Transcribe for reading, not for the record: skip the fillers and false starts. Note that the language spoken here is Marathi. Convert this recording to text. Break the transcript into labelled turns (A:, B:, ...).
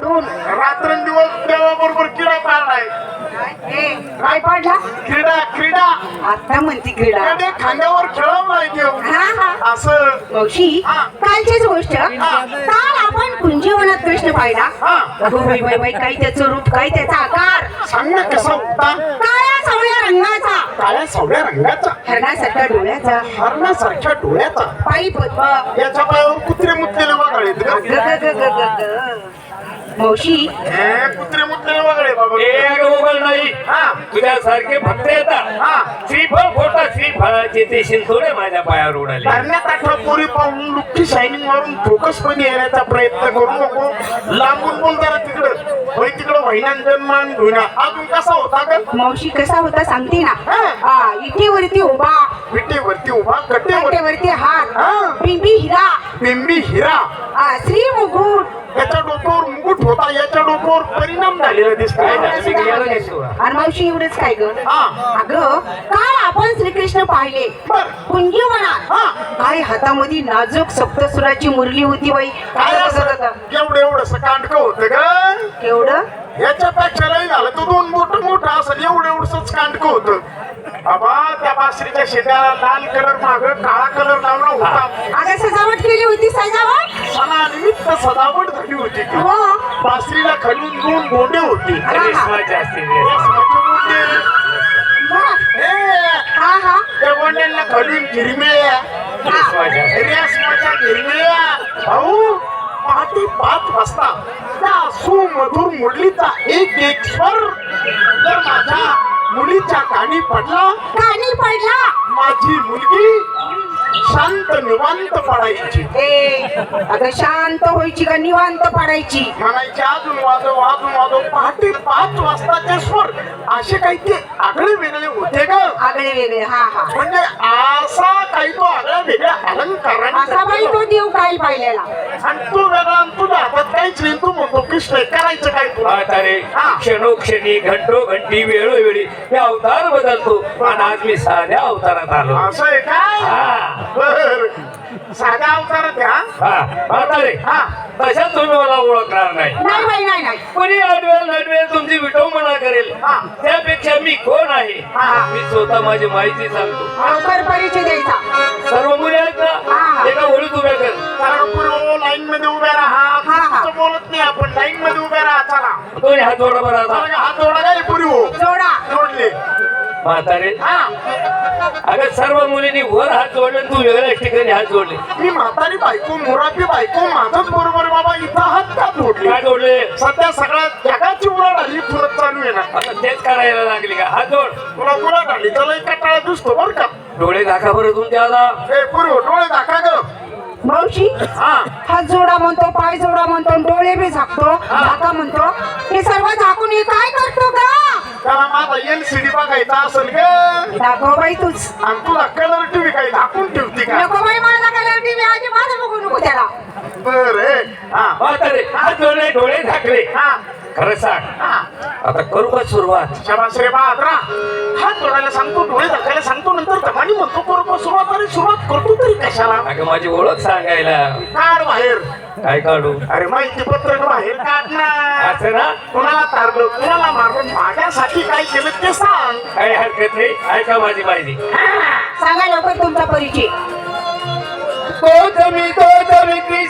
A: कुठून
B: रात्रंदिवस देवाबरोबर किडा पाळलाय.
A: काय पाडला
B: क्रीडा क्रीडा
A: आता म्हणती क्रीडा
B: त्याने खांद्यावर खेळवलाय देव.
A: हा हा
B: असं
A: मावशी
B: हा.
A: कालचीच गोष्ट काल आपण कुंजीवनात कृष्ण पाहिला
B: हा
A: अगो बाई बाई बाई काय त्याचं रूप काय त्याचा आकार
B: सांग ना कसा होता.
A: काळ्या सावळ्या रंगाचा
B: काळ्या सावळ्या रंगाचा
A: हरणासारख्या डोळ्याचा
B: हरणासारख्या डोळ्याचा
A: पायी पद्म
B: याच्या पायावर कुत्रे मुतलेले वगळेत
A: ग ग ग ग ग ग. मावशी
B: कुत्रे मुतलेले वगळे बाबा.
C: एक मोबाईल नाही
B: हा
C: तुझ्यासारखे भक्त येतात
B: हा
C: श्रीफळ फोटा श्रीफळाचे ते शिंतोडे माझ्या पायावर उडाले.
B: धरण्यात आठवा पोरी पाहून लुक्की शायनिंग मारून फोकस पण येण्याचा प्रयत्न करू नको. लांबून बोल जरा तिकडं होय तिकडं वहिन्यांजन मान धुना अजून कसा होता ग.
A: मावशी कसा होता सांगते ना
B: हा.
A: हा इटेवरती उभा
B: विटेवरती उभा कटेवर
A: काटेवरती हात
B: हा.
A: बिंबी हिरा
B: बिंबी हिरा
A: श्री मुकुट
B: याच्या डोक्यावर मुकुट होता. याच्या डोक्यावर परिणाम झालेला दिसतोय.
C: काय झालं? मी गेलो नसतो.
A: आणि मावशी एवढंच काय ग
B: हा
A: अगं काल आपण श्रीकृष्ण पाहिले
B: बर
A: कुंजीवनात
B: हा
A: काय हातामध्ये नाजूक सप्तसुराची मुरली होती बाई
B: काय असं एवढं एवढंसं कांडकं होतं ग.
A: केवढं
B: याच्यापेक्षा लई झालं तो दोन मोठं असं एवढं एवढंच कांडकं होतं. बाबा त्या बासरीच्या शेताला लाल कलर माग काळा कलर लावला होता.
A: अगं सजावट केली होती सजावट
B: सणानिमित्त सजावट झाली होती ती.
A: हो
B: बासरीला खालून दोन गोंडे होते.
C: रेशमाचे असतील
B: रेशमाचे गोंडे. हे,
A: हा हा
B: त्या गोंड्यांना खालून गिरमिळ्या
C: रेशमाचे असतील.
B: रेशमाच्या गिरमिळ्या. भाऊ पहाटे 5 वाजता त्या सुमधुर मुरलीचा एक एक स्वर जर माझ्या मुलीच्या कानी पडला
A: कानी पडला
B: माझी मुलगी शांत निवांत पडायची.
A: अगं शांत व्हायची का निवांत पडायची
B: म्हणायचे अजून वाजव अजून वाजव. पहाटे 5 वाजताचे स्वर असे काही ते आगळे वेगळे होते ग.
A: आगळे वेगळे हा हा
B: म्हणजे असा काही तो आगळ्या वेगळ्या अलंकाराने
A: असा बाई तो देव काय पाहिलेला
B: आणि तू वेगळा आणि तुझ्या हातात काहीच नाही. तू म्हणतो कृष्ण करायचं काय तुला.
C: म्हातारे
B: हा.
C: क्षणोक्षणी घंटोघंटी वेळोवेळी हे अवतार बदलतो आणि आज मी साध्या अवतारात आलो.
B: असं आहे काय.
C: हा
B: बर साध्या अवतारात आहे, हा
C: हा म्हातारे
B: हा
C: तशात तुम्ही मला ओळखणार नाही.
A: नाही बाई नाही नाही
C: कोणी आडवेल नडवेल तुमची विटंबना करेल
B: हा.
C: त्यापेक्षा मी कोण आहे
B: हा.
C: मी स्वतः माझी माहिती सांगतो.
A: लवकर परिचय द्यायचा
C: सर्व मुली आहेत
A: हा.
C: ना एका ओळीत उभ्या कर.
B: कारण पूर्व लाईन मध्ये उभ्या राहा.
A: हा, हा.
B: तुमचं बोलत नाही आपण लाईन मध्ये उभ्या राहा. चला
C: दोन्ही हात जोडा बरं आता.
B: चला, हात जोडा काय पुरी हो
A: जोडा
B: जोडले.
C: म्हातारे
B: हा
C: अगं सर्व मुलींनी वर हात जोडले आणि तू वेगळ्याच ठिकाणी हात जोडले.
B: मी म्हातारी बायको मुराबी बायको माझंच बरोबर बाबा. इथं हात का जोडले.
C: काय जोडले
B: सध्या सगळ्या जगाची उलाढ आली फुरत चालू आहे ना.
C: आता तेच करायला लागली का हात जोड.
B: तुला उलाढ आली त्याला एक कटाळा दिसतो बरं का.
C: डोळे दाखा बरं तुमच्या आता.
B: ए पुरी डोळे दाखा ग.
A: मावशी
B: हा
A: हात जोडा म्हणतो पाय जोडा म्हणतो डोळे बी झाकतो झाका म्हणतो हे सर्व झाकून हे काय करतो का
B: त्याला माझा LCD बघायचा असेल ग.
A: दाखव बाई तूच
B: आणि तुला कलर टीव्ही काही दाखवून ठेवते का.
A: नको बाई माझा कलर टीव्ही आधी माझं बघू नको त्याला
B: बरे हा
C: म्हातारे हात जोडले डोळे झाकले.
B: हा
C: खरं सांग
B: हा
C: आता करू का सुरुवात.
B: शाबास रे बहादरा. हात जोडायला सांगतो डोळे दाखायला सांगतो नंतर धमानी म्हणतो बरोबर सुरुवात करतो तरी कशाला.
C: अगं माझी ओळख सांगायला.
B: काढ बाहेर.
C: काय काढू
B: अरे माहिती पत्रक बाहेर काढ ना.
C: असं ना
B: कुणाला तारलं कुणाला मारलं माझ्यासाठी काय केलं ते सांग.
C: काही हरकत नाही ऐका माझी माहिती.
A: सांगा लवकर तुमचा परिचय
C: तो जमी कृष्ण